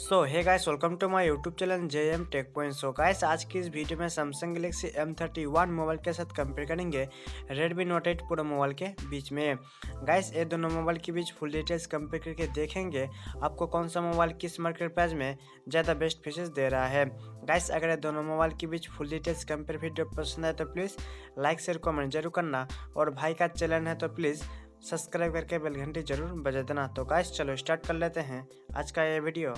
So hey guys, welcome to my YouTube channel JM tech point. So guys, आज की इस video में Samsung Galaxy M31 mobile के साथ कंपेयर करेंगे Redmi Note 8 प्रो मोबाइल के बीच में। गाइस, ये दोनों मोबाइल के बीच फुल डिटेल्स कंपेयर करके देखेंगे आपको कौन सा मोबाइल किस मार्केट प्राइस में ज़्यादा बेस्ट फीचर्स दे रहा है। गाइस, अगर ये दोनों मोबाइल के बीच फुल डिटेल्स कंपेयर वीडियो पसंद आए तो प्लीज़ लाइक शेयर कमेंट जरूर करना, और भाई का चैनल है तो प्लीज़ सब्सक्राइब करके बेल घंटी जरूर बजा देना। तो गाइस, चलो स्टार्ट कर लेते हैं आज का ये वीडियो।